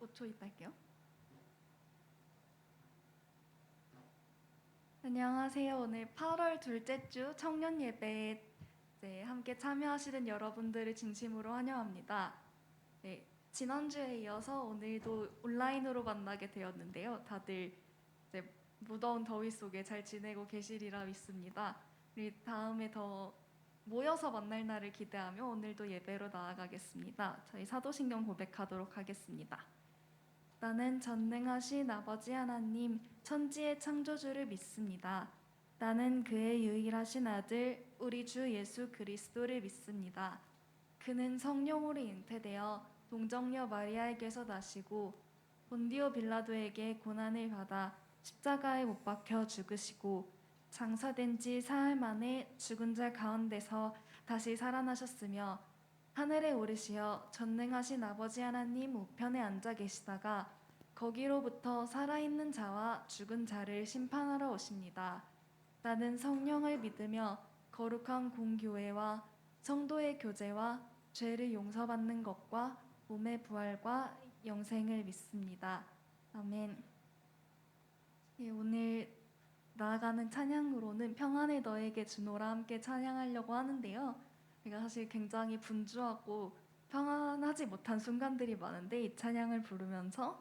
5초 있다 할게요. 안녕하세요. 오늘 8월 둘째 주 청년 예배에 함께 참여하시는 여러분들을 진심으로 환영합니다. 네, 지난주에 이어서 오늘도 온라인으로 만나게 되었는데요. 다들 무더운 더위 속에 잘 지내고 계시리라 믿습니다. 우리 다음에 더 모여서 만날 날을 기대하며 오늘도 예배로 나아가겠습니다. 저희 사도신경 고백하도록 하겠습니다. 나는 전능하신 아버지 하나님, 천지의 창조주를 믿습니다. 나는 그의 유일하신 아들, 우리 주 예수 그리스도를 믿습니다. 그는 성령으로 잉태되어 동정녀 마리아에게서 나시고 본디오 빌라도에게 고난을 받아 십자가에 못 박혀 죽으시고 장사된 지 사흘 만에 죽은 자 가운데서 다시 살아나셨으며 하늘에 오르시어 전능하신 아버지 하나님 우편에 앉아 계시다가 거기로부터 살아있는 자와 죽은 자를 심판하러 오십니다. 나는 성령을 믿으며 거룩한 공교회와 성도의 교제와 죄를 용서받는 것과 몸의 부활과 영생을 믿습니다. 아멘. 오늘 나아가는 찬양으로는 평안을 너에게 주노라 함께 찬양하려고 하는데요. 제가 사실 굉장히 분주하고 평안하지 못한 순간들이 많은데 이 찬양을 부르면서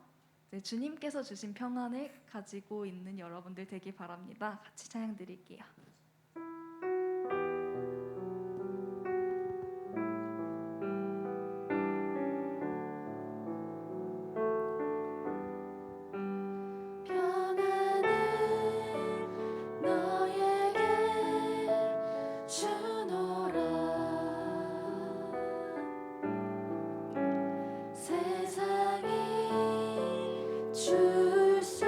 주님께서 주신 평안을 가지고 있는 여러분들 되길 바랍니다. 같이 찬양 드릴게요. 평안을 너에게 주노라. 세상이 줄 수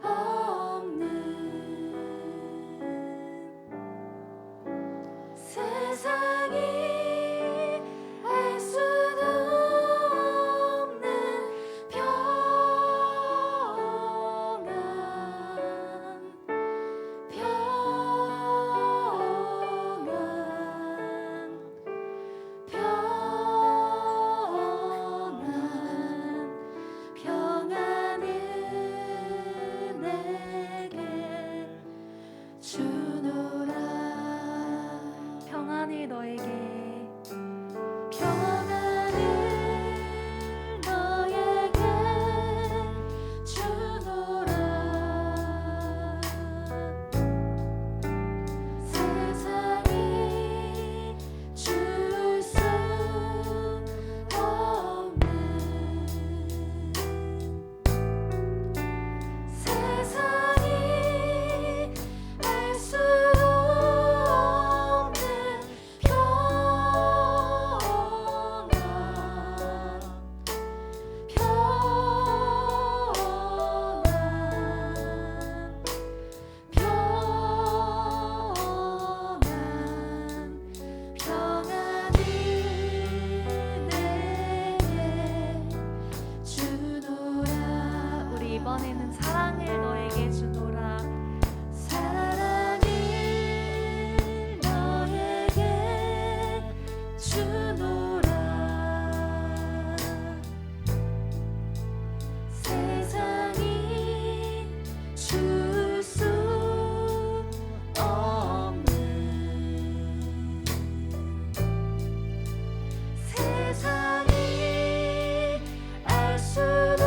없는 세상이 알 수 이번에는 사랑을 너에게 주노라. 사랑을 너에게 주노라. 세상이 줄 수 없는 세상이 알 수도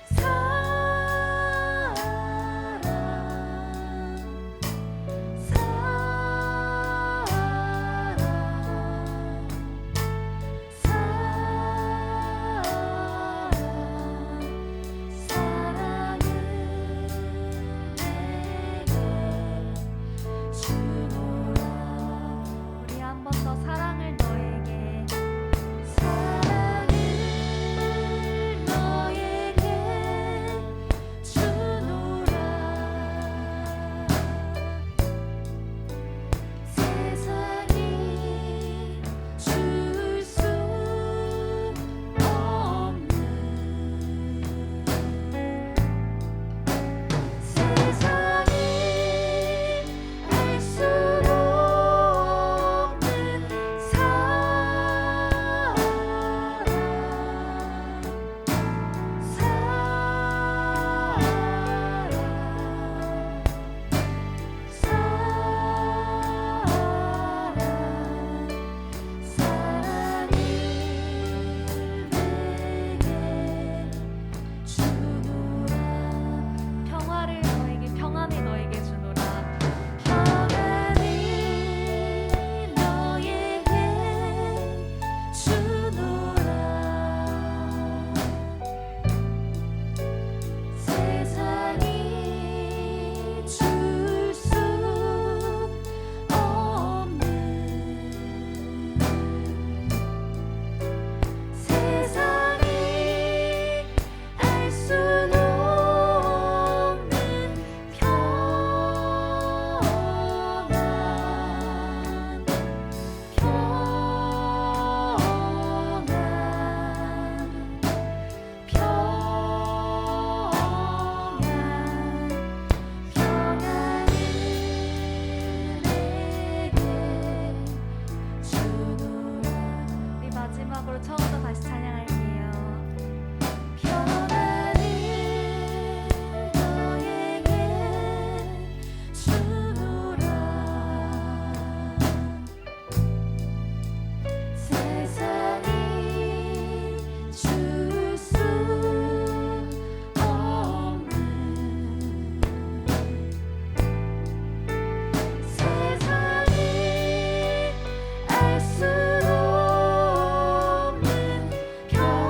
사랑 마지막으로 처음부터 다시 찬양할게요. 변하는 너에게 주노라. 세상이 줄 수 없는 세상이 알 수 없는 평안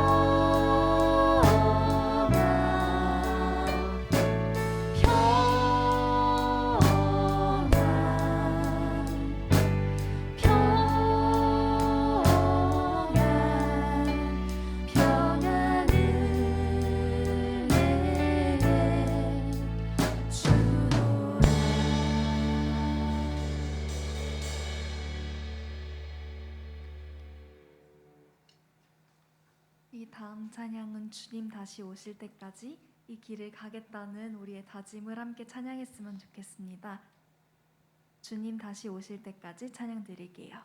평안을 내게 주노라. 이 다음 찬양은 주님 다시 오실 때까지 이 길을 가겠다는 우리의 다짐을 함께 찬양했으면 좋겠습니다. 주님 다시 오실 때까지 찬양 드릴게요.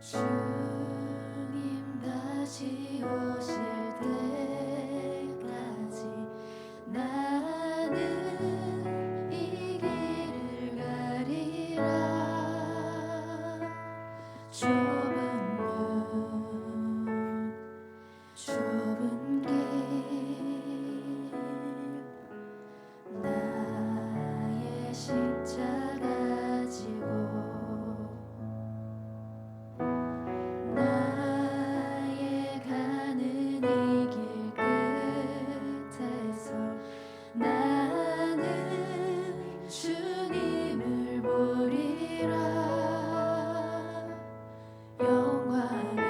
주님 다시 오실 때까지 나는 이 길을 가리라. 좁은 문 좁은 길 나의 십자가 지고 나의 가는 이 길 끝에서 나는 주님을 보리라. 영광의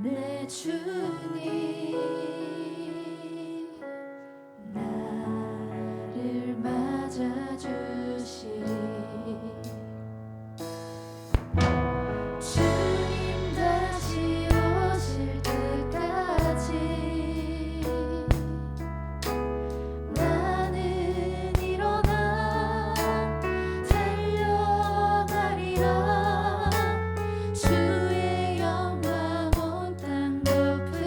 내 주님 나를 맞아주시리. 주님 다시 오실 때까지 나는 일어나 달려가리라. 주의 영광 온 땅 덮으리라.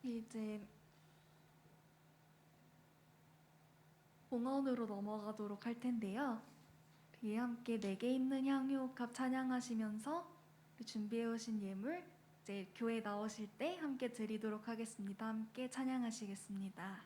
이제 봉헌으로 넘어가도록 할 텐데요. 뒤에 함께 내게 있는 향유옥합 찬양하시면서 준비해 오신 예물 이제 교회 나오실 때 함께 드리도록 하겠습니다. 함께 찬양하시겠습니다.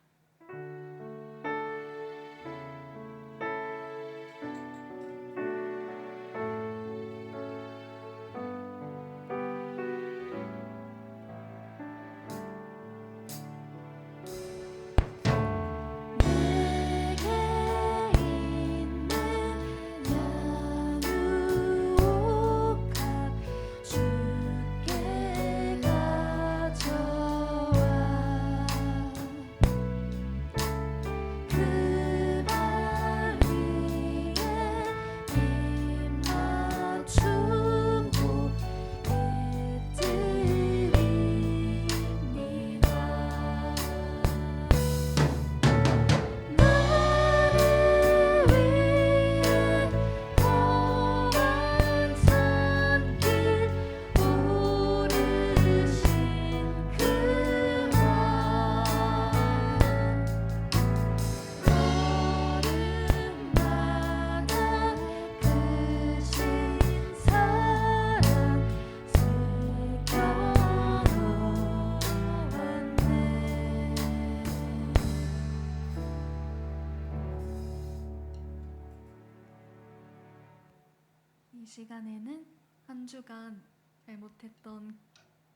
이 시간에는 한 주간 잘못했던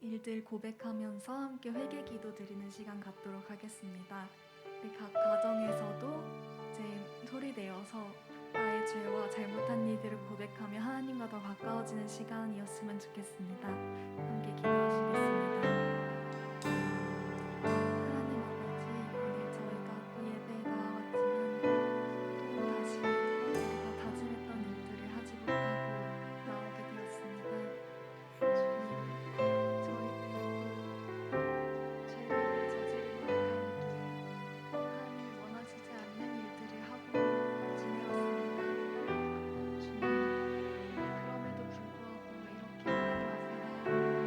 일들 고백하면서 함께 회개 기도 드리는 시간 갖도록 하겠습니다. 각 가정에서도 이제 소리내어서 나의 죄와 잘못한 일들을 고백하며 하나님과 더 가까워지는 시간이었으면 좋겠습니다. 함께 기도하시겠습니다. 하나님 아버지, 오늘 저희가 또 예배에 나와왔지만 또 다시 우리가 다짐했던 일들을 하지 못하고 나오게 되었습니다. 주님, 저희들이 또 죄를 저지르는 가운데 하나님이 원하시지 않는 일들을 하고 지내왔습니다. 주님, 그럼에도 불구하고 이렇게 하나님 앞에 나아오는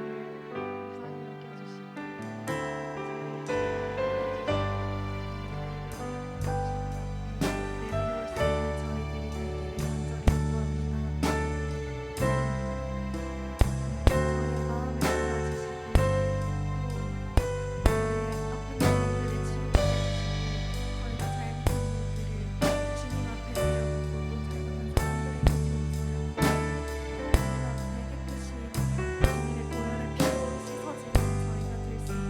우상히 여겨주시고 내려놓을 수 있는 저희들이 되기를 간절히 기도합니다. 저희 마음을 받아주시고 또 저희 아픈 부분들을 치유해 주시고 저희가 잘못한 일들을 주님 앞에 내려놓고 또 잘못한 사람들에게 주옵소서. 하나님 앞에 깨끗이 주님의 보혈의 피로 씻어지는 저희가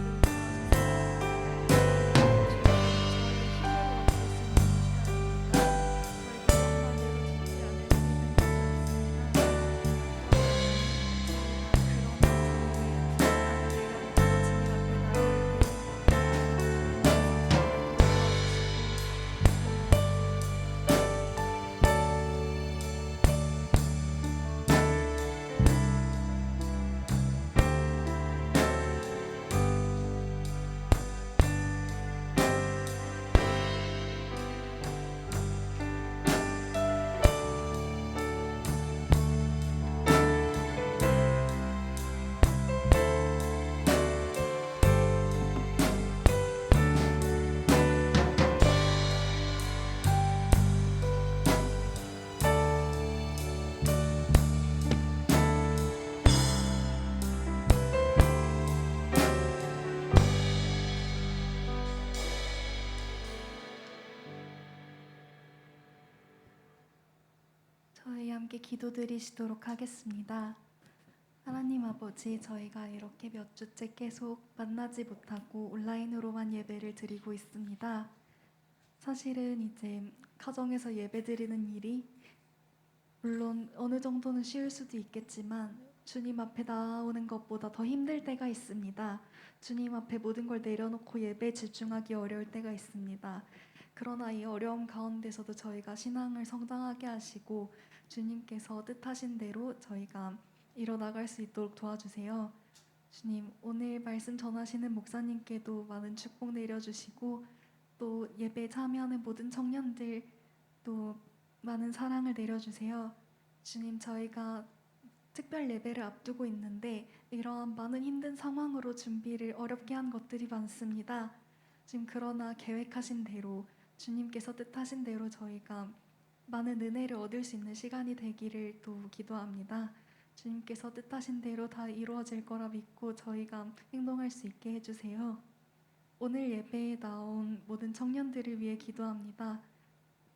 될 수 있도록 도와주세요. 저희 함께 기도드리시도록 하겠습니다. 하나님 아버지, 저희가 이렇게 몇 주째 계속 만나지 못하고 온라인으로만 예배를 드리고 있습니다. 사실은 이제 가정에서 예배 드리는 일이 물론 어느 정도는 쉬울 수도 있겠지만 주님 앞에 나오는 것보다 더 힘들 때가 있습니다. 주님 앞에 모든 걸 내려놓고 예배에 집중하기 어려울 때가 있습니다. 그러나 이 어려움 가운데서도 저희가 신앙을 성장하게 하시고 주님께서 뜻하신 대로 저희가 이뤄나갈 수 있도록 도와주세요. 주님, 오늘 말씀 전하시는 목사님께도 많은 축복 내려주시고 또 예배에 참여하는 모든 청년들 또 많은 사랑을 내려주세요. 주님, 저희가 특별 예배를 앞두고 있는데 이러한 많은 힘든 상황으로 준비를 어렵게 한 것들이 많습니다. 지금 그러나 계획하신 대로 주님께서 뜻하신 대로 저희가 많은 은혜를 얻을 수 있는 시간이 되기를 또 기도합니다. 주님께서 뜻하신 대로 다 이루어질 거라 믿고 저희가 행동할 수 있게 해주세요. 오늘 예배에 나온 모든 청년들을 위해 기도합니다.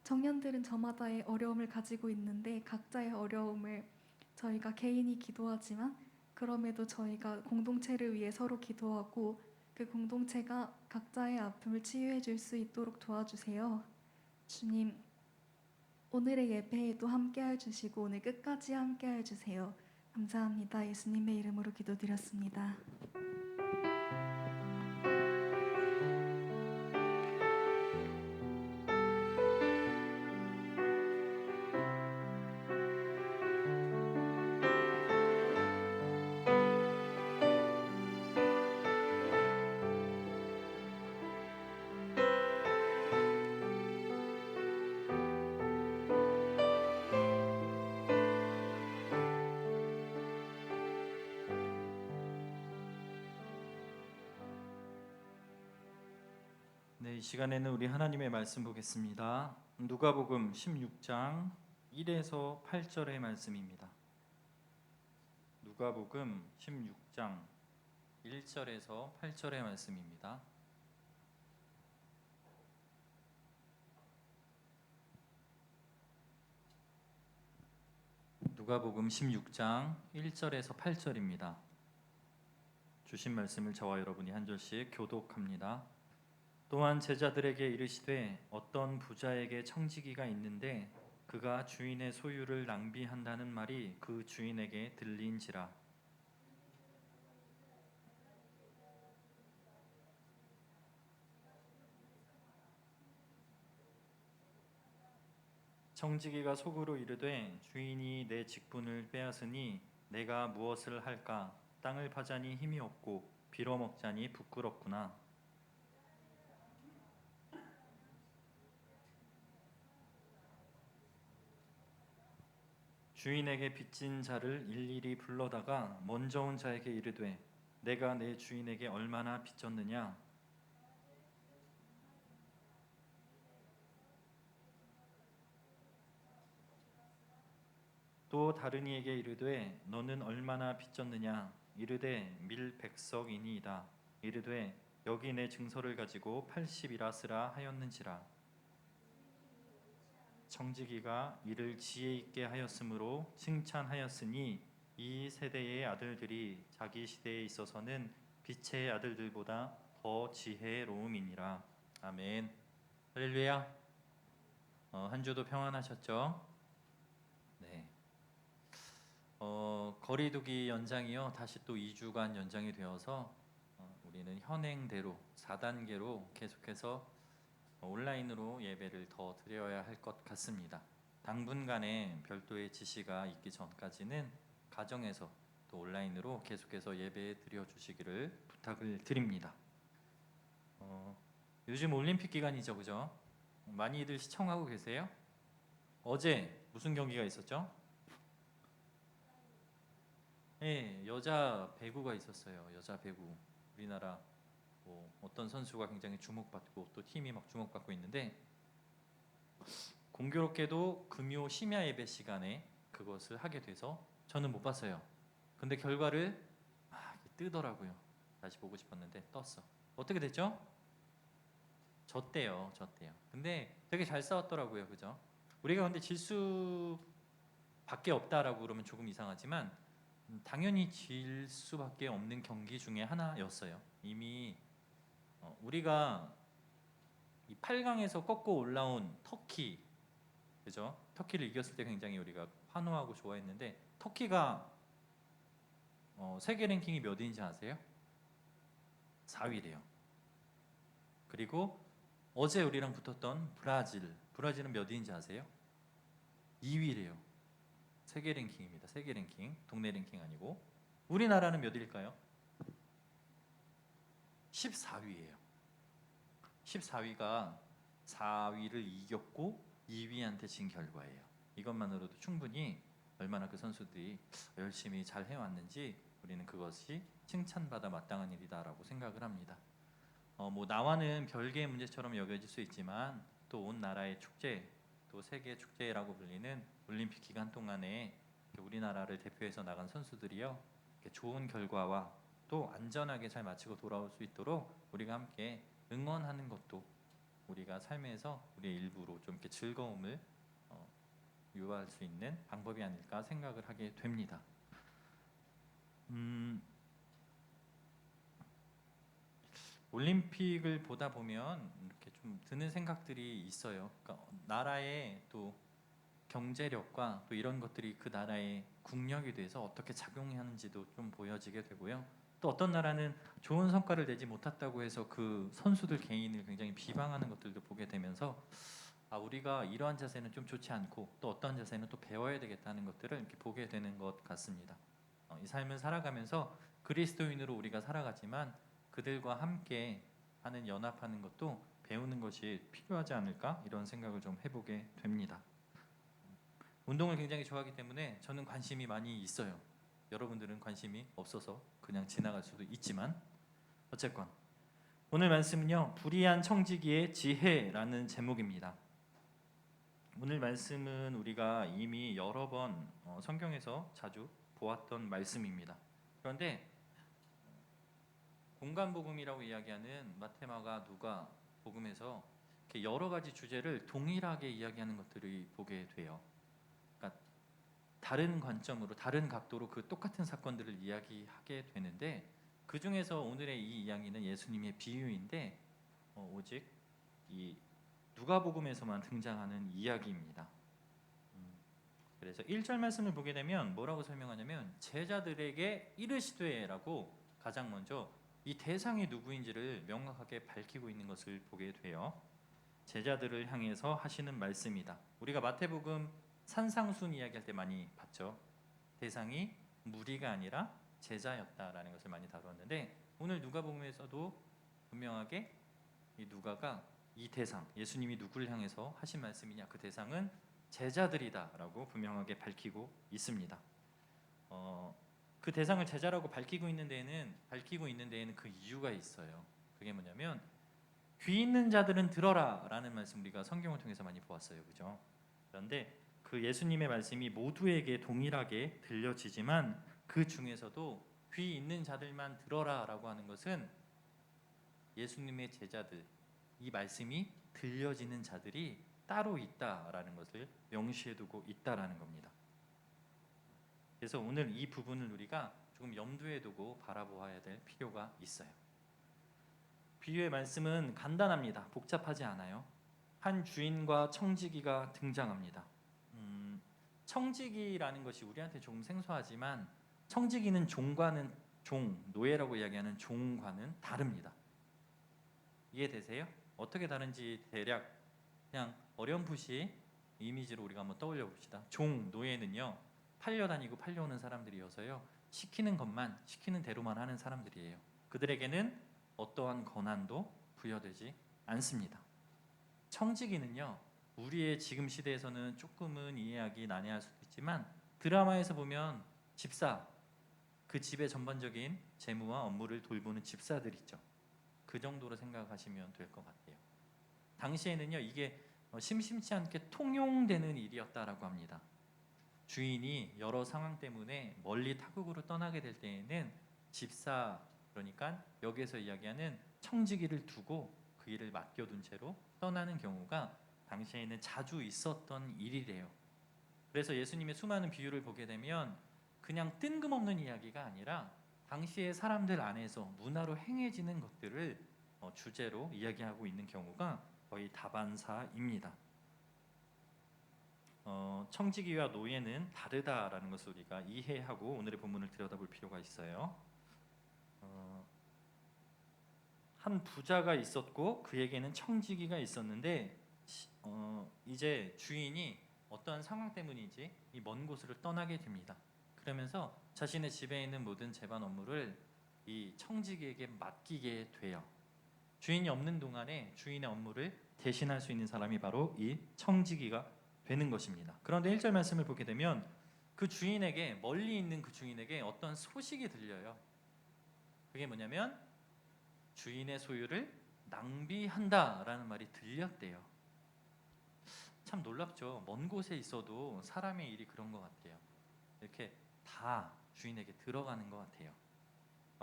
청년들은 저마다의 어려움을 가지고 있는데 각자의 어려움을 저희가 개인이 기도하지만 그럼에도 저희가 공동체를 위해 서로 기도하고 그 공동체가 각자의 아픔을 치유해 줄 수 있도록 도와주세요. 주님, 오늘의 예배에도 함께해 주시고 오늘 끝까지 함께해 주세요. 감사합니다. 예수님의 이름으로 기도드렸습니다. 네, 이 시간에는 우리 하나님의 말씀 보겠습니다. 누가복음 16장 1에서 8절의 말씀입니다. 누가복음 16장 1절에서 8절의 말씀입니다. 누가복음 16장 1절에서 8절입니다. 주신 말씀을 저와 여러분이 한 절씩 교독합니다. 또한 제자들에게 이르시되 어떤 부자에게 청지기가 있는데 그가 주인의 소유를 낭비한다는 말이 그 주인에게 들린지라. 청지기가 속으로 이르되 주인이 내 직분을 빼앗으니 내가 무엇을 할까? 땅을 파자니 힘이 없고 빌어먹자니 부끄럽구나. 주인에게 빚진 자를 일일이 불러다가 먼저 온 자에게 이르되 내가 내 주인에게 얼마나 빚졌느냐? 또 다른 이에게 이르되 너는 얼마나 빚졌느냐? 이르되 밀백석이니이다. 이르되 여기 내 증서를 가지고 80이라 쓰라 하였는지라. 청지기가 이를 지혜 있게 하였으므로 칭찬하였으니 이 세대의 아들들이 자기 시대에 있어서는 빛의 아들들보다 더 지혜로움이니라. 아멘. 할렐루야. 한 주도 평안하셨죠? 네. 거리두기 연장이요. 다시 또 2주간 연장이 되어서 우리는 현행대로 4단계로 계속해서 온라인으로 예배를 더 드려야 할 것 같습니다. 당분간에 별도의 지시가 있기 전까지는 가정에서 또 온라인으로 계속해서 예배 드려 주시기를 부탁을 드립니다. 요즘 올림픽 기간이죠, 그죠? 많이들 시청하고 계세요? 어제 무슨 경기가 있었죠? 네, 여자 배구가 있었어요. 여자 배구. 우리나라 어떤 선수가 굉장히 주목받고 또 팀이 막 주목받고 있는데 공교롭게도 금요 심야 예배 시간에 그것을 하게 돼서 저는 못 봤어요. 근데 결과를 뜨더라고요. 다시 보고 싶었는데 떴어. 어떻게 됐죠? 졌대요. 근데 되게 잘 싸웠더라고요. 그죠? 우리가 근데 질 수밖에 없다라고 그러면 조금 이상하지만 당연히 질 수밖에 없는 경기 중에 하나였어요. 이미 우리가 이 8강에서 꺾고 올라온 터키, 그죠? 터키를 이겼을 때 굉장히 우리가 환호하고 좋아했는데 터키가 세계 랭킹이 몇 위인지 아세요? 4위래요. 그리고 어제 우리랑 붙었던 브라질은 몇 위인지 아세요? 2위래요. 세계 랭킹입니다. 세계 랭킹, 동네 랭킹 아니고. 우리나라는 몇 위일까요? 14위예요. 14위가 4위를 이겼고 2위한테 진 결과예요. 이것만으로도 충분히 얼마나 그 선수들이 열심히 잘 해왔는지 우리는 그것이 칭찬받아 마땅한 일이다라고 생각을 합니다. 뭐 나와는 별개의 문제처럼 여겨질 수 있지만 또 온 나라의 축제, 또 세계 축제라고 불리는 올림픽 기간 동안에 우리나라를 대표해서 나간 선수들이요, 이렇게 좋은 결과와 또 안전하게 잘 마치고 돌아올 수 있도록 우리가 함께 응원하는 것도 우리가 삶에서 우리의 일부로 좀 이렇게 즐거움을 유발할 수 있는 방법이 아닐까 생각을 하게 됩니다. 올림픽을 보다 보면 이렇게 좀 드는 생각들이 있어요. 그러니까 나라의 또 경제력과 또 이런 것들이 그 나라의 국력이 돼서 어떻게 작용하는지도 좀 보여지게 되고요. 또 어떤 나라는 좋은 성과를 내지 못했다고 해서 그 선수들 개인을 굉장히 비방하는 것들도 보게 되면서 우리가 이러한 자세는 좀 좋지 않고 또 어떤 자세는 또 배워야 되겠다는 것들을 이렇게 보게 되는 것 같습니다. 이 삶을 살아가면서 그리스도인으로 우리가 살아가지만 그들과 함께 하는 연합하는 것도 배우는 것이 필요하지 않을까 이런 생각을 좀 해보게 됩니다. 운동을 굉장히 좋아하기 때문에 저는 관심이 많이 있어요. 여러분들은 관심이 없어서 그냥 지나갈 수도 있지만 어쨌건 오늘 말씀은요, 불의한 청지기의 지혜라는 제목입니다. 오늘 말씀은 우리가 이미 여러 번 성경에서 자주 보았던 말씀입니다. 그런데 공간복음이라고 이야기하는 마테마가 누가 복음에서 이렇게 여러 가지 주제를 동일하게 이야기하는 것들을 보게 돼요. 그러니까 다른 관점으로 다른 각도로 그 똑같은 사건들을 이야기하게 되는데 그 중에서 오늘의 이 이야기는 예수님의 비유인데 오직 이 누가복음에서만 등장하는 이야기입니다. 그래서 1절 말씀을 보게 되면 뭐라고 설명하냐면 제자들에게 이르시되라고 가장 먼저 이 대상이 누구인지를 명확하게 밝히고 있는 것을 보게 돼요. 제자들을 향해서 하시는 말씀이다. 우리가 마태복음 산상순 이야기할 때 많이 봤죠. 대상이 무리가 아니라 제자였다라는 것을 많이 다루었는데 오늘 누가복음에서도 분명하게 이 누가가 이 대상, 예수님이 누구를 향해서 하신 말씀이냐, 그 대상은 제자들이다라고 분명하게 밝히고 있습니다. 그 대상을 제자라고 밝히고 있는 데에는 그 이유가 있어요. 그게 뭐냐면 귀 있는 자들은 들어라라는 말씀 우리가 성경을 통해서 많이 보았어요, 그죠? 그런데 그 예수님의 말씀이 모두에게 동일하게 들려지지만 그 중에서도 귀 있는 자들만 들어라라고 하는 것은 예수님의 제자들, 이 말씀이 들려지는 자들이 따로 있다라는 것을 명시해두고 있다라는 겁니다. 그래서 오늘 이 부분을 우리가 조금 염두에 두고 바라보아야 될 필요가 있어요. 비유의 말씀은 간단합니다. 복잡하지 않아요. 한 주인과 청지기가 등장합니다. 청지기라는 것이 우리한테 조금 생소하지만 청지기는 노예라고 이야기하는 종과는 다릅니다. 이해되세요? 어떻게 다른지 대략 그냥 어렴풋이 이미지로 우리가 한번 떠올려 봅시다. 노예는요, 팔려다니고 팔려오는 사람들이어서요, 시키는 대로만 하는 사람들이에요. 그들에게는 어떠한 권한도 부여되지 않습니다. 청지기는요, 우리의 지금 시대에서는 조금은 이해하기 난해할 수도 있지만 드라마에서 보면 집사, 그 집의 전반적인 재무와 업무를 돌보는 집사들 있죠. 그 정도로 생각하시면 될 것 같아요. 당시에는요, 이게 심심치 않게 통용되는 일이었다라고 합니다. 주인이 여러 상황 때문에 멀리 타국으로 떠나게 될 때에는 집사, 그러니까 여기에서 이야기하는 청지기를 두고 그 일을 맡겨둔 채로 떠나는 경우가 당시에는 자주 있었던 일이래요. 그래서 예수님의 수많은 비유를 보게 되면 그냥 뜬금없는 이야기가 아니라 당시의 사람들 안에서 문화로 행해지는 것들을 주제로 이야기하고 있는 경우가 거의 다반사입니다. 청지기와 노예는 다르다라는 것을 우리가 이해하고 오늘의 본문을 들여다볼 필요가 있어요. 한 부자가 있었고 그에게는 청지기가 있었는데 이제 주인이 어떠한 상황 때문인지 이 먼 곳으로 떠나게 됩니다. 그러면서 자신의 집에 있는 모든 재반 업무를 이 청지기에게 맡기게 돼요. 주인이 없는 동안에 주인의 업무를 대신할 수 있는 사람이 바로 이 청지기가 되는 것입니다. 그런데 1절 말씀을 보게 되면 그 주인에게 멀리 있는 그 주인에게 어떤 소식이 들려요. 그게 뭐냐면 주인의 소유를 낭비한다라는 말이 들렸대요. 참 놀랍죠. 먼 곳에 있어도 사람의 일이 그런 것 같아요. 이렇게 다 주인에게 들어가는 것 같아요.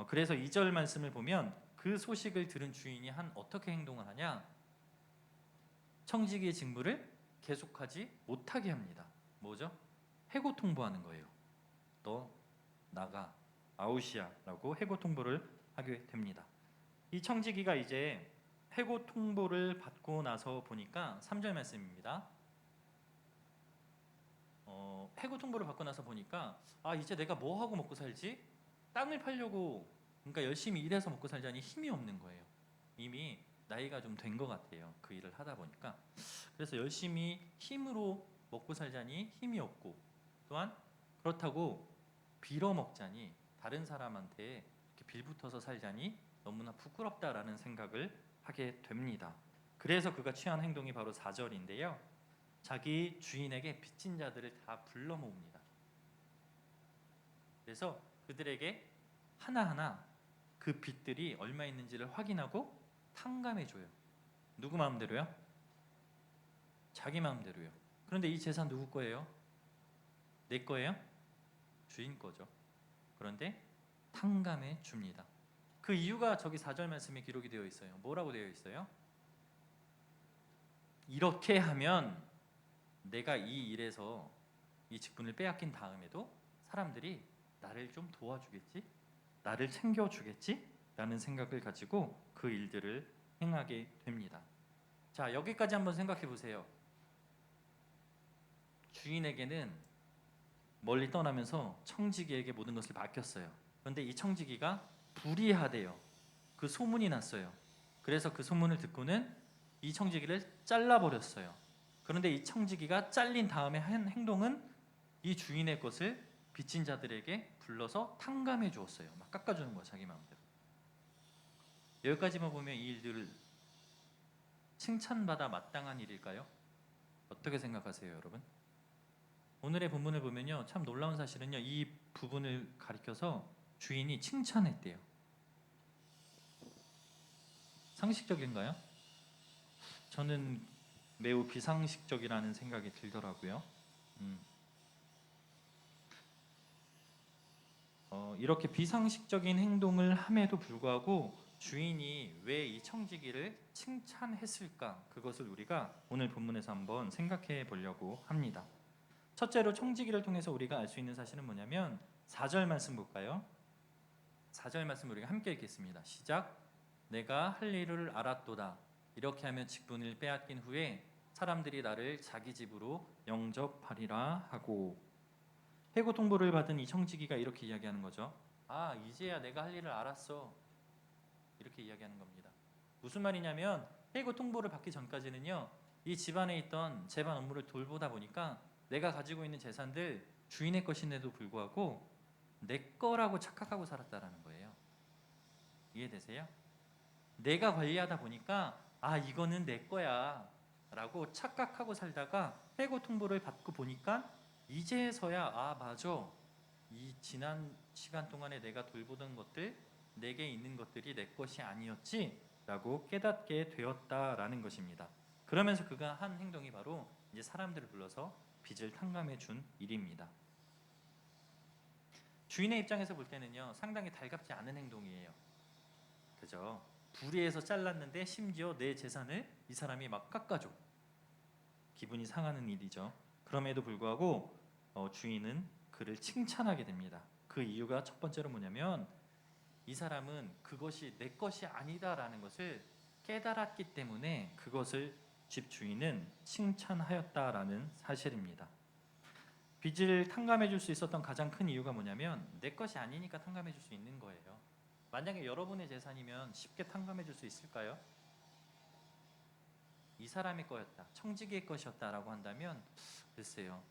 그래서 2절 말씀을 보면 그 소식을 들은 주인이 어떻게 행동을 하냐? 청지기의 직무를 계속하지 못하게 합니다. 뭐죠? 해고 통보하는 거예요. 너 나가 아웃이야라고 해고 통보를 하게 됩니다. 이 청지기가 이제 해고 통보를 받고 나서 보니까 3절 말씀입니다. 해고 통보를 받고 나서 보니까 이제 내가 뭐 하고 먹고 살지? 땅을 팔려고 그러니까 열심히 일해서 먹고 살자니 힘이 없는 거예요. 이미 나이가 좀 된 것 같아요. 그 일을 하다 보니까. 그래서 열심히 힘으로 먹고 살자니 힘이 없고 또한 그렇다고 빌어 먹자니 다른 사람한테 이렇게 빌붙어서 살자니 너무나 부끄럽다라는 생각을 하게 됩니다. 그래서 그가 취한 행동이 바로 4절인데요. 자기 주인에게 빚진 자들을 다 불러 모읍니다. 그래서 그들에게 하나하나 그 빚들이 얼마 있는지를 확인하고 탕감해 줘요. 누구 마음대로요? 자기 마음대로요. 그런데 이 재산 누구 거예요? 내 거예요? 주인 거죠. 그런데 탕감해 줍니다. 그 이유가 저기 4절 말씀에 기록이 되어 있어요. 뭐라고 되어 있어요? 이렇게 하면 내가 이 일에서 이 직분을 빼앗긴 다음에도 사람들이 나를 좀 도와주겠지? 나를 챙겨주겠지? 라는 생각을 가지고 그 일들을 행하게 됩니다. 자, 여기까지 한번 생각해 보세요. 주인에게는 멀리 떠나면서 청지기에게 모든 것을 맡겼어요. 그런데 이 청지기가 불의하대요. 그 소문이 났어요. 그래서 그 소문을 듣고는 이 청지기를 잘라버렸어요. 그런데 이 청지기가 잘린 다음에 한 행동은 이 주인의 것을 빚진 자들에게 불러서 탕감해 주었어요. 막 깎아주는 거야, 자기 마음대로. 여기까지만 보면 이 일들을 칭찬받아 마땅한 일일까요? 어떻게 생각하세요, 여러분? 오늘의 본문을 보면요, 참 놀라운 사실은요, 이 부분을 가리켜서 주인이 칭찬했대요. 상식적인가요? 저는 매우 비상식적이라는 생각이 들더라고요. 이렇게 비상식적인 행동을 함에도 불구하고 주인이 왜 이 청지기를 칭찬했을까? 그것을 우리가 오늘 본문에서 한번 생각해 보려고 합니다. 첫째로 청지기를 통해서 우리가 알 수 있는 사실은 뭐냐면 4절 말씀 볼까요? 4절 말씀 우리가 함께 읽겠습니다. 시작. 내가 할 일을 알았도다. 이렇게 하면 직분을 빼앗긴 후에 사람들이 나를 자기 집으로 영접하리라 하고, 해고 통보를 받은 이 청지기가 이렇게 이야기하는 거죠. 이제야 내가 할 일을 알았어. 이렇게 이야기하는 겁니다. 무슨 말이냐면 해고 통보를 받기 전까지는요, 이 집안에 있던 재반 업무를 돌보다 보니까 내가 가지고 있는 재산들 주인의 것인데도 불구하고 내 거라고 착각하고 살았다라는 거예요. 이해되세요? 내가 관리하다 보니까 이거는 내 거야 라고 착각하고 살다가 해고 통보를 받고 보니까 이제서야 맞아, 이 지난 시간 동안에 내가 돌보던 것들, 내게 있는 것들이 내 것이 아니었지 라고 깨닫게 되었다라는 것입니다. 그러면서 그가 한 행동이 바로 이제 사람들을 불러서 빚을 탕감해 준 일입니다. 주인의 입장에서 볼 때는요, 상당히 달갑지 않은 행동이에요. 그죠? 불의해서 잘랐는데 심지어 내 재산을 이 사람이 막 깎아줘. 기분이 상하는 일이죠. 그럼에도 불구하고 주인은 그를 칭찬하게 됩니다. 그 이유가 첫 번째로 뭐냐면 이 사람은 그것이 내 것이 아니다라는 것을 깨달았기 때문에 그것을 집 주인은 칭찬하였다라는 사실입니다. 빚을 탕감해 줄 수 있었던 가장 큰 이유가 뭐냐면 내 것이 아니니까 탕감해 줄 수 있는 거예요. 만약에 여러분의 재산이면 쉽게 탕감해 줄 수 있을까요? 이 사람의 거였다, 청지기의 것이었다라고 한다면 글쎄요,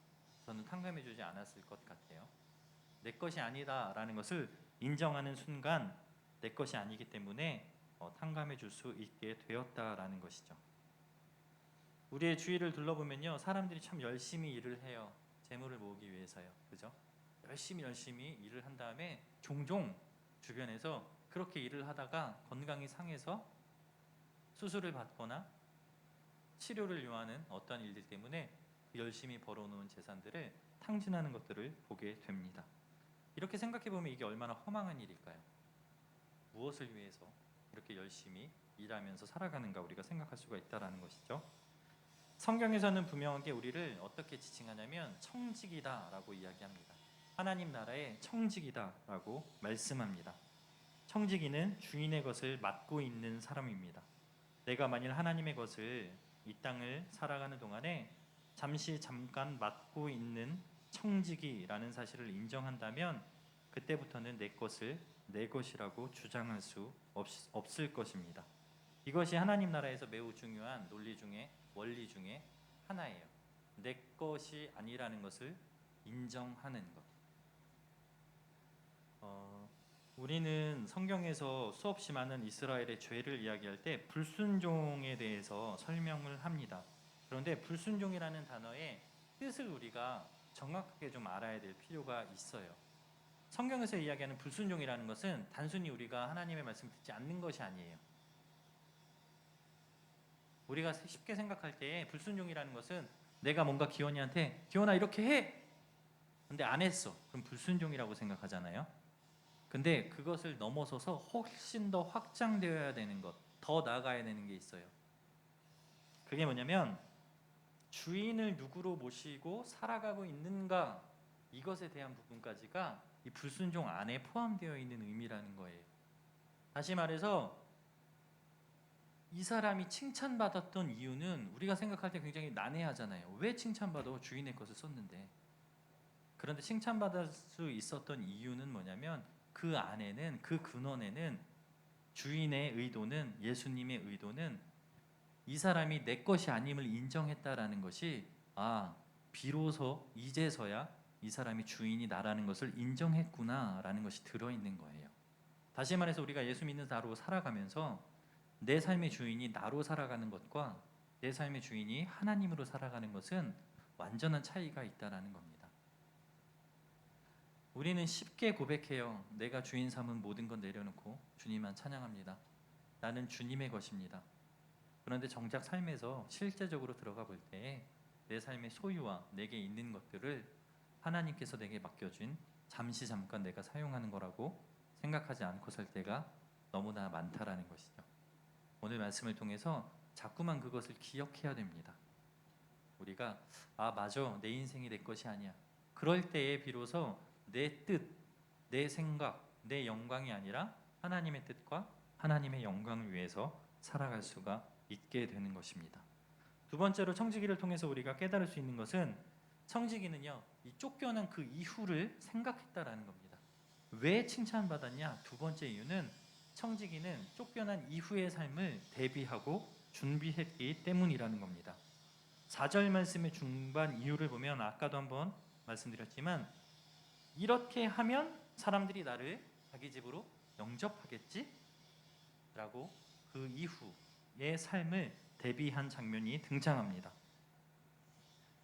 저는 탕감해 주지 않았을 것 같아요. 내 것이 아니다라는 것을 인정하는 순간 내 것이 아니기 때문에 탕감해 줄 수 있게 되었다라는 것이죠. 우리의 주위를 둘러보면요, 사람들이 참 열심히 일을 해요. 재물을 모으기 위해서요. 그죠? 열심히 일을 한 다음에 종종 주변에서 그렇게 일을 하다가 건강이 상해서 수술을 받거나 치료를 요하는 어떠한 일들 때문에 열심히 벌어놓은 재산들을 탕진하는 것들을 보게 됩니다. 이렇게 생각해 보면 이게 얼마나 허망한 일일까요? 무엇을 위해서 이렇게 열심히 일하면서 살아가는가 우리가 생각할 수가 있다라는 것이죠. 성경에서는 분명하게 우리를 어떻게 지칭하냐면 청직이다라고 이야기합니다. 하나님 나라의 청직이다라고 말씀합니다. 청지기는 주인의 것을 맡고 있는 사람입니다. 내가 만일 하나님의 것을 이 땅을 살아가는 동안에 잠깐 맡고 있는 청지기라는 사실을 인정한다면 그때부터는 내 것을 내 것이라고 주장할 수 없을 것입니다. 이것이 하나님 나라에서 매우 중요한 원리 중에 하나예요. 내 것이 아니라는 것을 인정하는 것. 우리는 성경에서 수없이 많은 이스라엘의 죄를 이야기할 때 불순종에 대해서 설명을 합니다. 그런데 불순종이라는 단어의 뜻을 우리가 정확하게 좀 알아야 될 필요가 있어요. 성경에서 이야기하는 불순종이라는 것은 단순히 우리가 하나님의 말씀을 듣지 않는 것이 아니에요. 우리가 쉽게 생각할 때 불순종이라는 것은 내가 뭔가 기원이한테 기원아 이렇게 해! 근데 안 했어. 그럼 불순종이라고 생각하잖아요. 근데 그것을 넘어서서 훨씬 더 확장되어야 되는 것, 더 나아가야 되는 게 있어요. 그게 뭐냐면 주인을 누구로 모시고 살아가고 있는가 이것에 대한 부분까지가 이 불순종 안에 포함되어 있는 의미라는 거예요. 다시 말해서 이 사람이 칭찬받았던 이유는 우리가 생각할 때 굉장히 난해하잖아요. 왜 칭찬받아? 주인의 것을 썼는데. 그런데 칭찬받을 수 있었던 이유는 뭐냐면 그 안에는, 그 근원에는 주인의 의도는, 예수님의 의도는 이 사람이 내 것이 아님을 인정했다라는 것이 비로소 이제서야 이 사람이 주인이 나라는 것을 인정했구나라는 것이 들어있는 거예요. 다시 말해서 우리가 예수 믿는 나로 살아가면서 내 삶의 주인이 나로 살아가는 것과 내 삶의 주인이 하나님으로 살아가는 것은 완전한 차이가 있다라는 겁니다. 우리는 쉽게 고백해요. 내가 주인 삼은 모든 건 내려놓고 주님만 찬양합니다. 나는 주님의 것입니다. 그런데 정작 삶에서 실제적으로 들어가 볼 때 내 삶의 소유와 내게 있는 것들을 하나님께서 내게 맡겨준 잠깐 내가 사용하는 거라고 생각하지 않고 살 때가 너무나 많다라는 것이죠. 오늘 말씀을 통해서 자꾸만 그것을 기억해야 됩니다. 우리가 맞아, 내 인생이 내 것이 아니야. 그럴 때에 비로소 내 뜻, 내 생각, 내 영광이 아니라 하나님의 뜻과 하나님의 영광을 위해서 살아갈 수가 있게 되는 것입니다. 두 번째로 청지기를 통해서 우리가 깨달을 수 있는 것은 청지기는요, 이 쫓겨난 그 이후를 생각했다라는 겁니다. 왜 칭찬받았냐? 두 번째 이유는 청지기는 쫓겨난 이후의 삶을 대비하고 준비했기 때문이라는 겁니다. 4절 말씀의 중반 이유를 보면 아까도 한번 말씀드렸지만 이렇게 하면 사람들이 나를 자기 집으로 영접하겠지? 라고 그 이후의 삶을 대비한 장면이 등장합니다.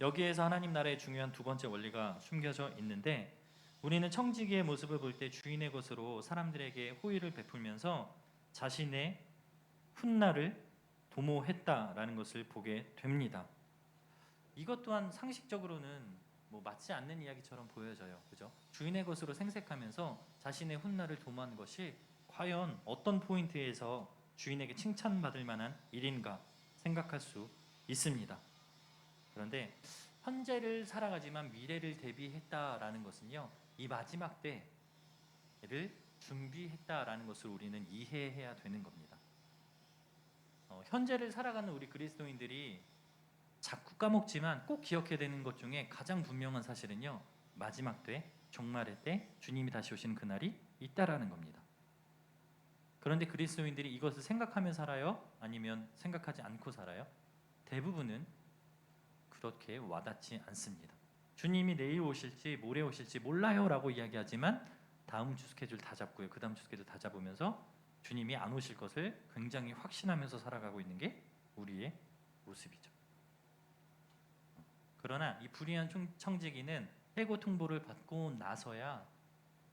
여기에서 하나님 나라의 중요한 두 번째 원리가 숨겨져 있는데 우리는 청지기의 모습을 볼 때 주인의 것으로 사람들에게 호의를 베풀면서 자신의 훗날을 도모했다라는 것을 보게 됩니다. 이것 또한 상식적으로는 맞지 않는 이야기처럼 보여져요. 그죠? 주인의 것으로 생색하면서 자신의 훗날을 도모한 것이 과연 어떤 포인트에서 주인에게 칭찬받을 만한 일인가 생각할 수 있습니다. 그런데 현재를 살아가지만 미래를 대비했다라는 것은요, 이 마지막 때를 준비했다라는 것을 우리는 이해해야 되는 겁니다. 현재를 살아가는 우리 그리스도인들이 자꾸 까먹지만 꼭 기억해야 되는 것 중에 가장 분명한 사실은요, 마지막 때, 종말의 때 주님이 다시 오시는 그날이 있다라는 겁니다. 그런데 그리스도인들이 이것을 생각하며 살아요? 아니면 생각하지 않고 살아요? 대부분은 그렇게 와닿지 않습니다. 주님이 내일 오실지 모레 오실지 몰라요 라고 이야기하지만 다음 주 스케줄 다 잡고요, 그 다음 주 스케줄 다 잡으면서 주님이 안 오실 것을 굉장히 확신하면서 살아가고 있는 게 우리의 모습이죠. 그러나 이 불의한 청지기는 해고 통보를 받고 나서야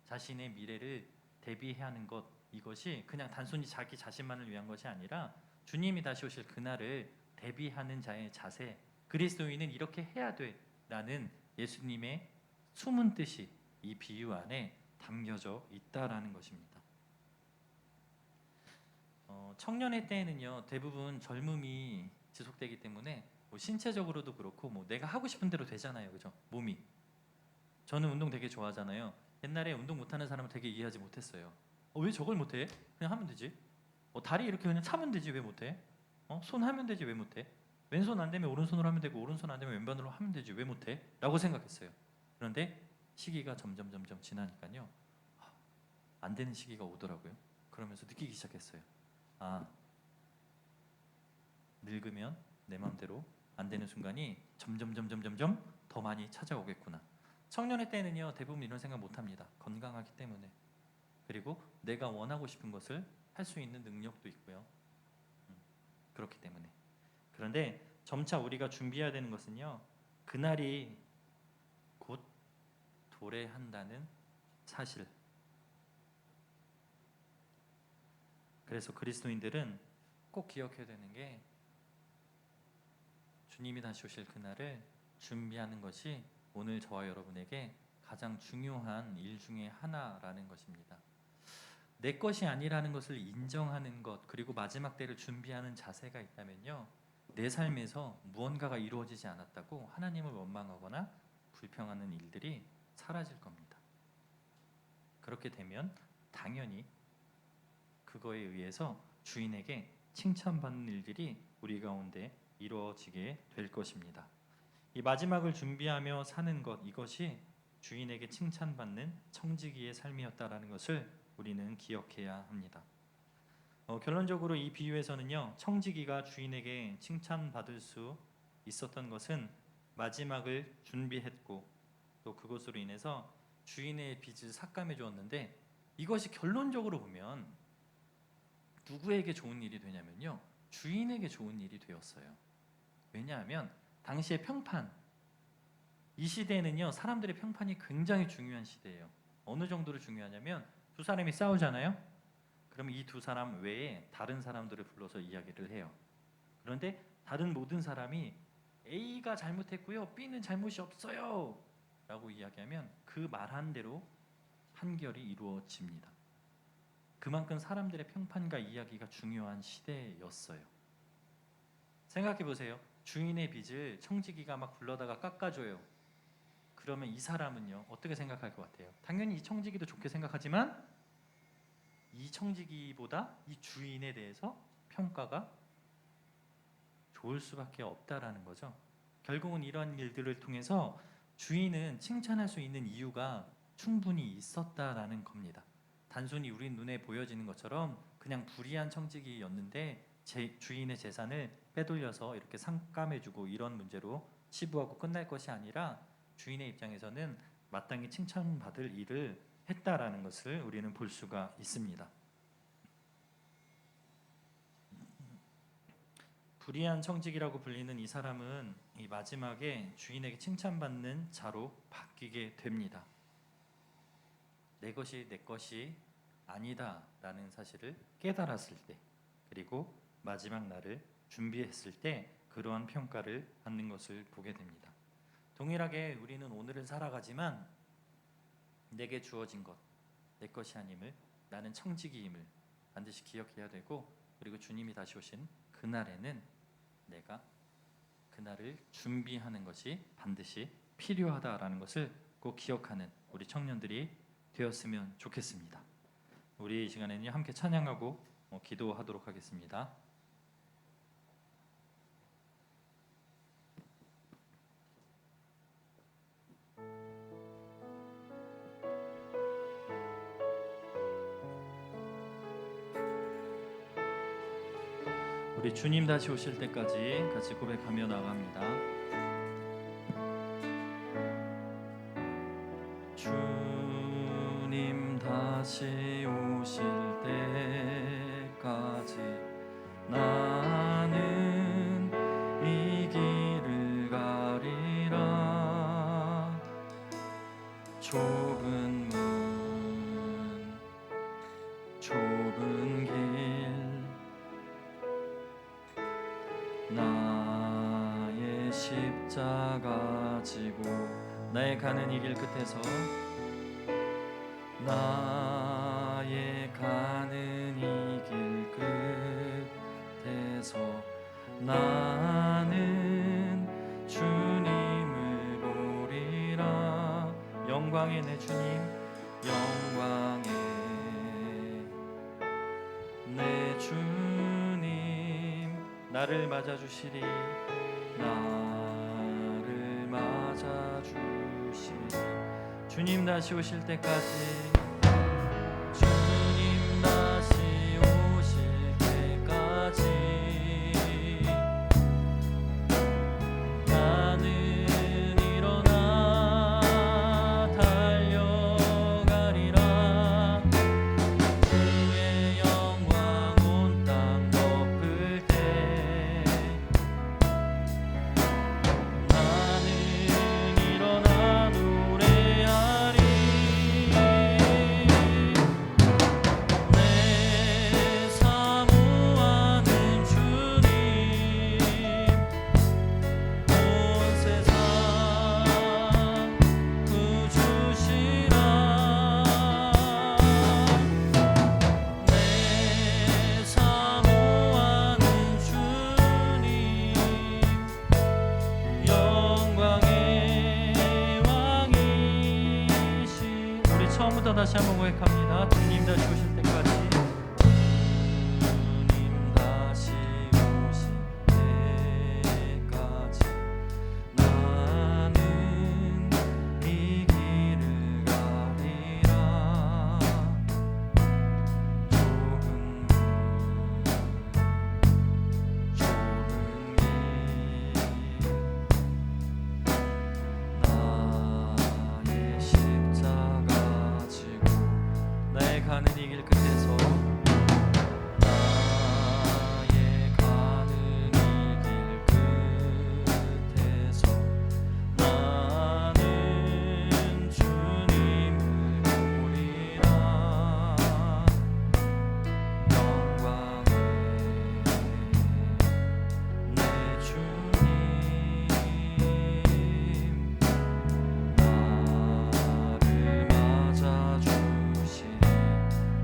자신의 미래를 대비하는 것, 이것이 그냥 단순히 자기 자신만을 위한 것이 아니라 주님이 다시 오실 그날을 대비하는 자의 자세, 그리스도인은 이렇게 해야 돼라는 예수님의 숨은 뜻이 이 비유 안에 담겨져 있다라는 것입니다. 청년의 때에는요, 대부분 젊음이 지속되기 때문에 뭐 신체적으로도 그렇고 뭐 내가 하고 싶은 대로 되잖아요, 그죠? 몸이. 저는 운동 되게 좋아하잖아요. 옛날에 운동 못하는 사람을 되게 이해하지 못했어요. 왜 저걸 못해? 그냥 하면 되지. 다리 이렇게 그냥 차면 되지 왜 못해? 손 하면 되지 왜 못해? 왼손 안 되면 오른손으로 하면 되고 오른손 안 되면 왼손으로 하면 되지 왜 못해? 라고 생각했어요. 그런데 시기가 점점 지나니까요, 안 되는 시기가 오더라고요. 그러면서 느끼기 시작했어요. 늙으면 내 마음대로 안 되는 순간이 점점 더 많이 찾아오겠구나. 청년의 때는요, 대부분 이런 생각 못 합니다. 건강하기 때문에. 그리고 내가 원하고 싶은 것을 할 수 있는 능력도 있고요. 그렇기 때문에. 그런데 점차 우리가 준비해야 되는 것은요, 그날이 곧 도래한다는 사실. 그래서 그리스도인들은 꼭 기억해야 되는 게, 주님이 다시 오실 그날을 준비하는 것이 오늘 저와 여러분에게 가장 중요한 일 중에 하나라는 것입니다. 내 것이 아니라는 것을 인정하는 것, 그리고 마지막 때를 준비하는 자세가 있다면요, 내 삶에서 무언가가 이루어지지 않았다고 하나님을 원망하거나 불평하는 일들이 사라질 겁니다. 그렇게 되면 당연히 그거에 의해서 주인에게 칭찬받는 일들이 우리 가운데 이루어지게 될 것입니다. 이 마지막을 준비하며 사는 것, 이것이 주인에게 칭찬받는 청지기의 삶이었다라는 것을 우리는 기억해야 합니다. 결론적으로 이 비유에서는요, 청지기가 주인에게 칭찬받을 수 있었던 것은 마지막을 준비했고, 또 그것으로 인해서 주인의 빚을 삭감해 주었는데, 이것이 결론적으로 보면 누구에게 좋은 일이 되냐면요, 주인에게 좋은 일이 되었어요. 왜냐하면 당시의 평판, 이 시대에는요, 사람들의 평판이 굉장히 중요한 시대예요. 어느 정도로 중요하냐면, 두 사람이 싸우잖아요. 그러면 이 두 사람 외에 다른 사람들을 불러서 이야기를 해요. 그런데 다른 모든 사람이 A가 잘못했고요, B는 잘못이 없어요 라고 이야기하면 그 말한 대로 판결이 이루어집니다. 그만큼 사람들의 평판과 이야기가 중요한 시대였어요. 생각해 보세요. 주인의 빚을 청지기가 막 불러다가 깎아줘요. 그러면 이 사람은요, 어떻게 생각할 것 같아요? 당연히 이 청지기도 좋게 생각하지만 이 청지기보다 이 주인에 대해서 평가가 좋을 수밖에 없다라는 거죠. 결국은 이런 일들을 통해서 주인은 칭찬할 수 있는 이유가 충분히 있었다라는 겁니다. 단순히 우리 눈에 보여지는 것처럼 그냥 불의한 청지기였는데 주인의 재산을 빼돌려서 이렇게 삭감해주고 이런 문제로 치부하고 끝날 것이 아니라, 주인의 입장에서는 마땅히 칭찬받을 일을 했다라는 것을 우리는 볼 수가 있습니다. 불의한 청지기라고 불리는 이 사람은 이 마지막에 주인에게 칭찬받는 자로 바뀌게 됩니다. 내 것이 아니다라는 사실을 깨달았을 때, 그리고 마지막 날을 준비했을 때 그러한 평가를 받는 것을 보게 됩니다. 동일하게 우리는 오늘을 살아가지만 내게 주어진 것, 내 것이 아님을, 나는 청지기임을 반드시 기억해야 되고, 그리고 주님이 다시 오신 그날에는 내가 그날을 준비하는 것이 반드시 필요하다라는 것을 꼭 기억하는 우리 청년들이 되었으면 좋겠습니다. 우리 이 시간에는 함께 찬양하고 기도하도록 하겠습니다. 우리 주님 다시 오실 때까지 같이 고백하며 나갑니다. 주님 다시 오실 때까지 나는 이 길을 가리라. 십자가 지고 나의 가는 이 길 끝에서 나의 가는 이 길 끝에서 나는 주님을 보리라. 영광의 내 주님, 영광의 내 주님, 나를 맞아주시리, 나를 맞아주시리. 주님 다시 오실 때까지, 주님 다시 오실 때까지 나는 일어나 달려가리라. 주의 영광 온 땅 덮을 때 나는 일어나 노래하리. 내 사모하는 주님, 온 세상 구주시라. 내 사모하는 주님, 영광의 왕이신. 우리 처음부터 다시 한번 고백합니다. 주님 다시 오실 때까지, 주님 다시 오실 때까지 나는 이 길을 가리라. 좁은 길, 좁은 길, 나의 십자가 지고 나의 가는 이 길 끝에서, 나의 가는 이 길 끝에서 나는 주님을 보리라. 영광의 내 주님, 나를 맞아주시리.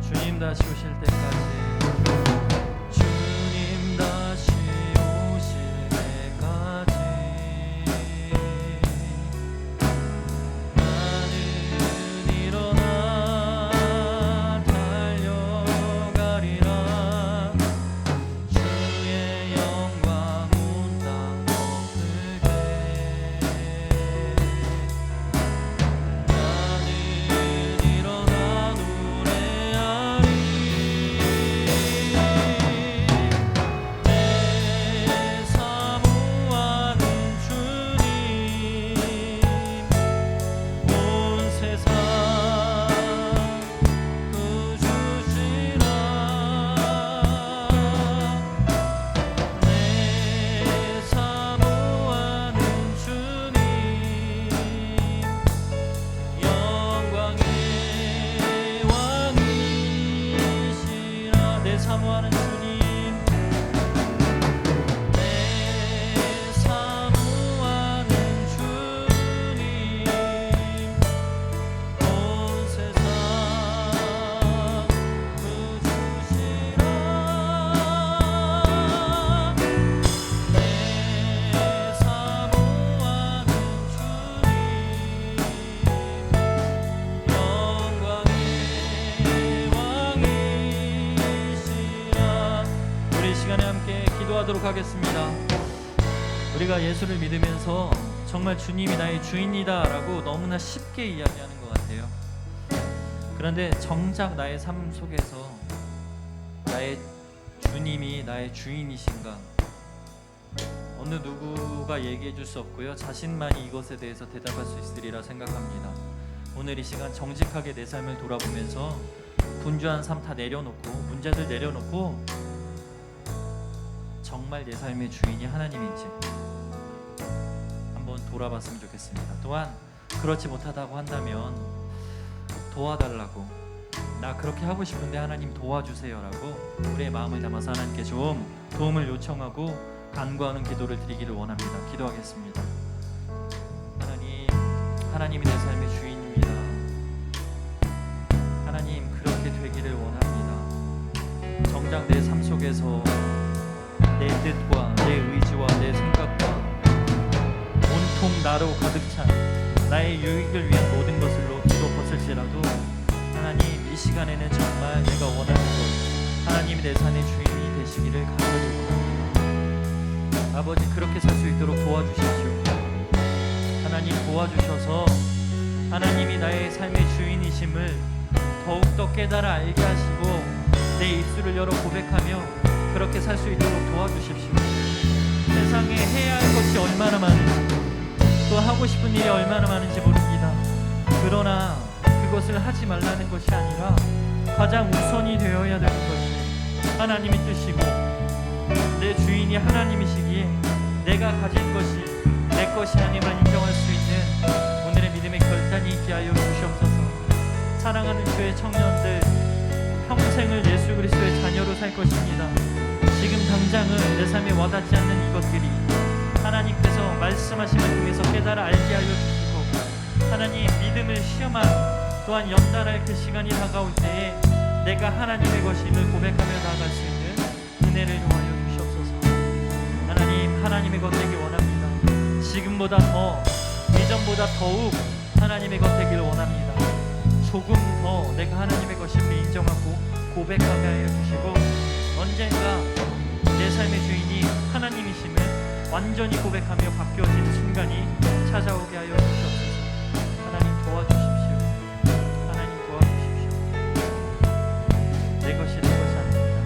주님 다시 오실 때까지, 주님 다시 오실 때까지 나는 일어나 달려가리라. 주의 영광 온 땅 덮을 때 나는 일어나 노래하리. 내 사모하는 주님, 온 세상 구주시라. 내 사모하는 주님, 영광의 왕이시라. 내 사모하는 주님, 내 사모하는 주님, 온 세상 구주시라. 내 사모하는 주님, 영광의 왕이시라. 우리 이 시간에 함께 기도하도록 하겠습니다. 우리가 예수를 믿으면서 정말 주님이 나의 주인이다 라고 너무나 쉽게 이야기하는 것 같아요. 그런데 정작 나의 삶 속에서 나의 주님이 나의 주인이신가, 어느 누구가 얘기해 줄 수 없고요, 자신만이 이것에 대해서 대답할 수 있으리라 생각합니다. 오늘 이 시간 정직하게 내 삶을 돌아보면서 분주한 삶 다 내려놓고, 문제들 내려놓고, 정말 내 삶의 주인이 하나님인지 한번 돌아봤으면 좋겠습니다. 또한 그렇지 못하다고 한다면 도와달라고, 나 그렇게 하고 싶은데 하나님 도와주세요라고 우리의 마음을 담아서 하나님께 좀 도움을 요청하고 간구하는 기도를 드리기를 원합니다. 기도하겠습니다. 하나님이 내 삶의 주인입니다. 하나님 그렇게 되기를 원합니다. 정작 내 삶 속에서 내 뜻과 내 의지와 내 생각과 온통 나로 가득 찬 나의 유익을 위한 모든 것으로 뒤덮었을지라도 하나님 이 시간에는 정말 내가 원하는 것 하나님이 내 삶의 주인이 되시기를 간절히 원합니다. 아버지 그렇게 살 수 있도록 도와주십시오. 하나님 도와주셔서 하나님이 나의 삶의 주인이심을 더욱더 깨달아 알게 하시고 내 입술을 열어 고백하며 그렇게 살 수 있도록 도와주십시오. 세상에 해야 할 것이 얼마나 많은지 또 하고 싶은 일이 얼마나 많은지 모릅니다. 그러나 그것을 하지 말라는 것이 아니라 가장 우선이 되어야 되는 것이 하나님의 뜻이고 내 주인이 하나님이시기에 내가 가진 것이 내 것이 아님을 인정할 수 있는 오늘의 믿음의 결단이 있게 하여 주시옵소서. 사랑하는 주의 청년들 평생을 예수 그리스도의 자녀로 살 것입니다. 지금 당장은 내 삶에 와닿지 않는 이것들이 하나님께서 말씀하심을 통해서 깨달아 알게 하여 주시고 하나님 믿음을 시험한 또한 연단할 그 시간이 다가올 때에 내가 하나님의 것임을 고백하며 나아갈 수 있는 은혜를 더하여 주시옵소서. 하나님 하나님의 것 되기 원합니다. 지금보다 더 이전보다 더욱 하나님의 것 되기를 원합니다. 조금 더 내가 하나님의 것임을 인정하고 고백하게 하여 주시고 언젠가 내 삶의 주인이 하나님이심을 완전히 고백하며 바뀌어지는 순간이 찾아오게 하여 주시옵소서. 하나님 도와주십시오. 하나님 도와주십시오. 내 것이 내 것이 아닙니다.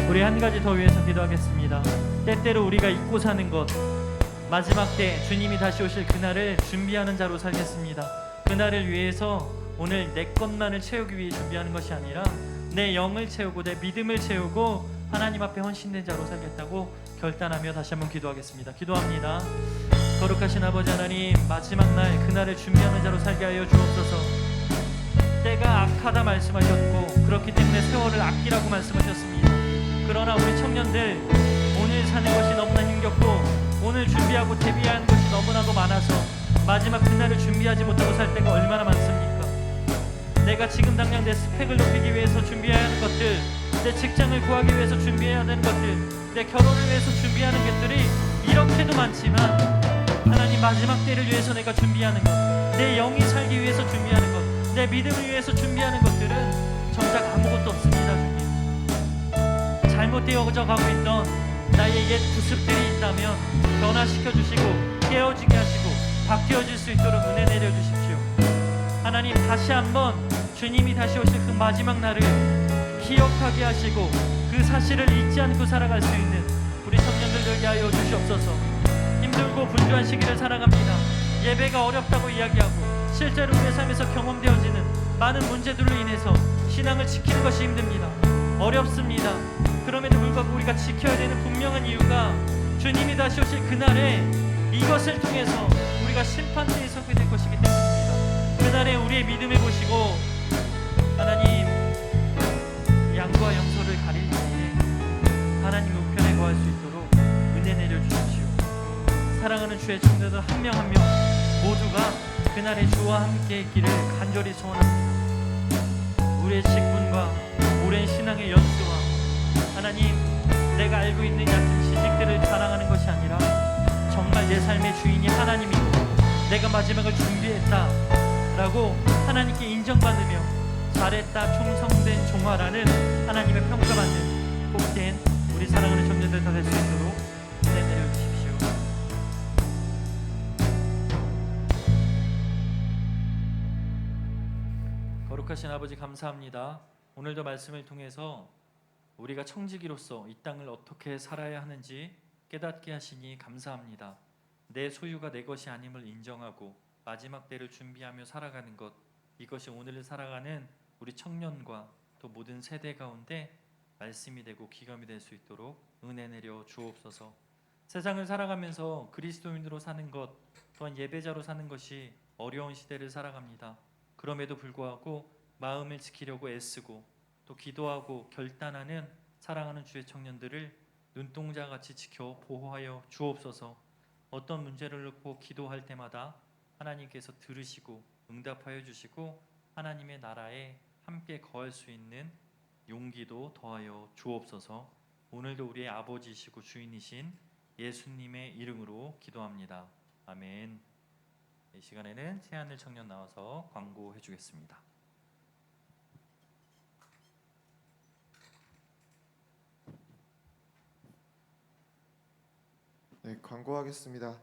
우리 한 가지 더 위해서 기도하겠습니다. 때때로 우리가 잊고 사는 것 마지막 때 주님이 다시 오실 그날을 준비하는 자로 살겠습니다. 그날을 위해서 오늘 내 것만을 채우기 위해 준비하는 것이 아니라 내 영을 채우고 내 믿음을 채우고 하나님 앞에 헌신된 자로 살겠다고 결단하며 다시 한번 기도하겠습니다. 기도합니다. 거룩하신 아버지 하나님 마지막 날 그날을 준비하는 자로 살게 하여 주옵소서. 때가 악하다 말씀하셨고 그렇기 때문에 세월을 아끼라고 말씀하셨습니다. 그러나 우리 청년들 오늘 사는 것이 너무나 힘겹고 오늘 준비하고 대비하는 것이 너무나도 많아서 마지막 그날을 준비하지 못하고 살 때가 얼마나 많습니까? 내가 지금 당장 내 스펙을 높이기 위해서 준비해야 하는 것들, 내 직장을 구하기 위해서 준비해야 되는 것들, 내 결혼을 위해서 준비하는 것들이 이렇게도 많지만 하나님 마지막 때를 위해서 내가 준비하는 것, 내 영이 살기 위해서 준비하는 것, 내 믿음을 위해서 준비하는 것들은 정작 아무것도 없습니다. 주님 잘못되어져 가고 있던 나의 옛 구습들이 있다면 변화시켜 주시고 깨어지게 하시고 바뀌어질 수 있도록 은혜 내려주십시오. 하나님 다시 한번 주님이 다시 오실 그 마지막 날을 기억하게 하시고 그 사실을 잊지 않고 살아갈 수 있는 우리 청년들 되게 하여 주시옵소서. 힘들고 분주한 시기를 살아갑니다. 예배가 어렵다고 이야기하고 실제로 우리의 삶에서 경험되어지는 많은 문제들로 인해서 신앙을 지키는 것이 힘듭니다. 어렵습니다. 그럼에도 불구하고 우리가 지켜야 되는 분명한 이유가 주님이 다시 오실 그날에 이것을 통해서 우리가 심판대에 서게 될 것이기 때문입니다. 그날에 우리의 믿음을 보시고 하나님 양과 염소를 가릴 때에 하나님 우편에 거할 수 있도록 은혜 내려주십시오. 사랑하는 주의 청년들 한 명 한 명 모두가 그날에 주와 함께 있기를 간절히 소원합니다. 우리의 직분과 오랜 신앙의 연수와 하나님 내가 알고 있는 얕은 지식들을 자랑하는 것이 아니라 정말 내 삶의 주인이 하나님이고 내가 마지막을 준비했다라고 하나님께 인정받으며 잘했다 충성된 종아라는 하나님의 평가받는 복된 우리 사랑하는 청년들 다 될 수 있도록 은혜 내려주십시오. 거룩하신 아버지 감사합니다. 오늘도 말씀을 통해서 우리가 청지기로서 이 땅을 어떻게 살아야 하는지 깨닫게 하시니 감사합니다. 내 소유가 내 것이 아님을 인정하고 마지막 때를 준비하며 살아가는 것, 이것이 오늘을 살아가는 우리 청년과 또 모든 세대 가운데 말씀이 되고 기감이 될 수 있도록 은혜 내려 주옵소서. 세상을 살아가면서 그리스도인으로 사는 것 또한 예배자로 사는 것이 어려운 시대를 살아갑니다. 그럼에도 불구하고 마음을 지키려고 애쓰고 또 기도하고 결단하는 사랑하는 주의 청년들을 눈동자같이 지켜 보호하여 주옵소서. 어떤 문제를 놓고 기도할 때마다 하나님께서 들으시고 응답하여 주시고 하나님의 나라에 함께 거할 수 있는 용기도 더하여 주옵소서. 오늘도 우리의 아버지이시고 주인이신 예수님의 이름으로 기도합니다. 아멘. 이 시간에는 새하늘 청년 나와서 광고해 주겠습니다. 네, 광고하겠습니다.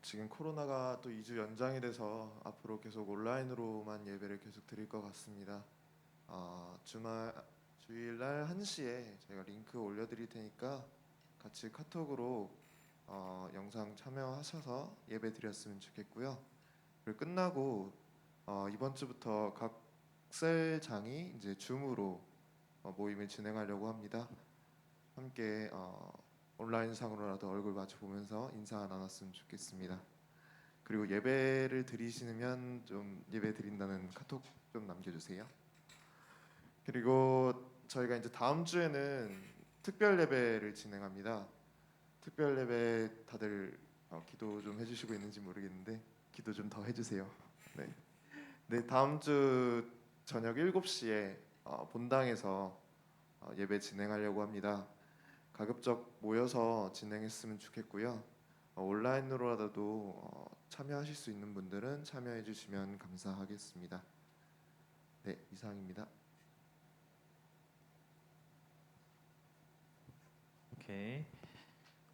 지금 코로나가 또 2주 연장이 돼서 앞으로 계속 온라인으로만 예배를 계속 드릴 것 같습니다. 주일날 1시에 제가 링크 올려드릴 테니까 같이 카톡으로 영상 참여하셔서 예배 드렸으면 좋겠고요. 그리고 끝나고 이번 주부터 각 셀장이 이제 줌으로 모임을 진행하려고 합니다. 함께 온라인상으로라도 얼굴 마주 보면서 인사 나눴으면 좋겠습니다. 그리고 예배를 드리시면 좀 예배 드린다는 카톡 좀 남겨주세요. 그리고 저희가 이제 다음 주에는 특별 예배를 진행합니다. 특별 예배 다들 기도 좀 해주시고 있는지 모르겠는데 기도 좀 더 해주세요. 네, 다음 주 저녁 7시에 본당에서 예배 진행하려고 합니다. 가급적 모여서 진행했으면 좋겠고요. 온라인으로라도 참여하실 수 있는 분들은 참여해 주시면 감사하겠습니다. 네, 이상입니다. 오케이.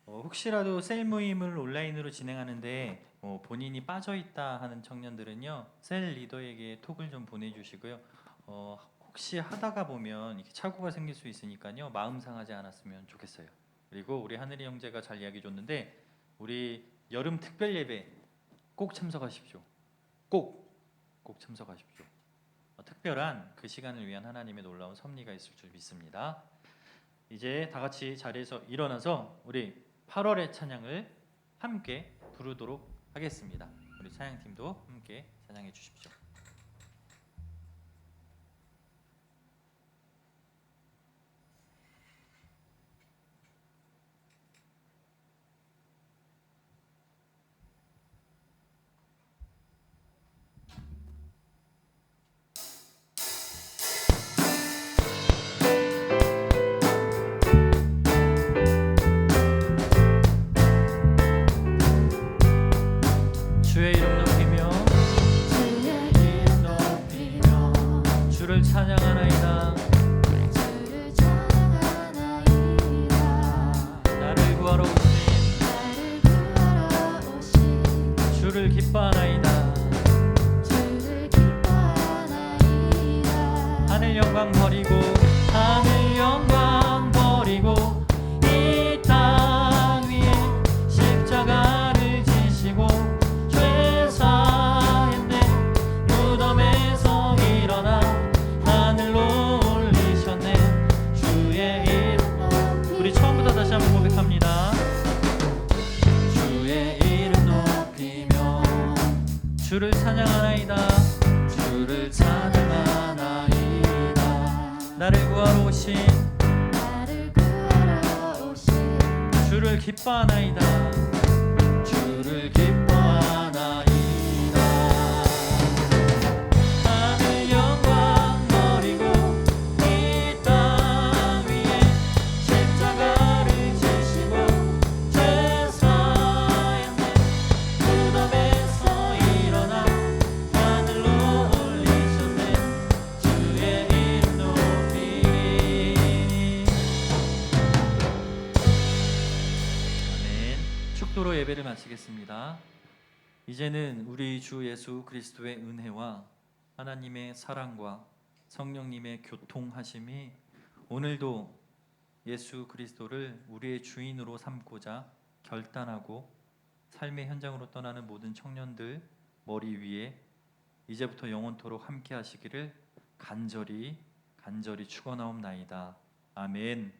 혹시라도 셀 모임을 온라인으로 진행하는데 본인이 빠져 있다 하는 청년들은요, 셀 리더에게 톡을 좀 보내주시고요. 혹시 하다가 보면 이렇게 착오가 생길 수 있으니까요, 마음 상하지 않았으면 좋겠어요. 그리고 우리 하늘이 형제가 잘 이야기 줬는데 우리 여름 특별 예배 꼭 참석하십시오. 꼭 참석하십시오. 특별한 그 시간을 위한 하나님의 놀라운 섭리가 있을 줄 믿습니다. 이제 다 같이 자리에서 일어나서 우리 8월의 찬양을 함께 부르도록 하겠습니다. 우리 찬양팀도 함께 찬양해 주십시오. 주의 이름 높이며 주를 찬양하나이다. 나를 구하러 오신 주를 기뻐하나이다. 하늘 영광 버리고 이 땅 위에 십자가를 지시고 죄 사했네. 무덤에서 일어나 하늘로 올리셨네. 주의 이름, 우리 처음부터 다시 한번 고백합니다. 주의 이름 높이며 주를 찬양하나이다. 주를 찬양하나이다. 나를 구하러 오신 주를 기뻐하나이다. 주를 기뻐하나이다. 하늘 영광 버리고 이 땅 위에 십자가를 지시고 죄 사했네. 무덤에서 일어나 하늘로 올리셨네. 주의 이름 높이. 아멘. 축도로 예배를 마치겠습니다. 이제는 우리 주 예수 그리스도의 은혜와 하나님의 사랑과 성령님의 교통하심이 오늘도 예수 그리스도를 우리의 주인으로 삼고자 결단하고 삶의 현장으로 떠나는 모든 청년들 머리 위에 이제부터 영원토록 함께 하시기를 간절히 축원하옵나이다. 아멘.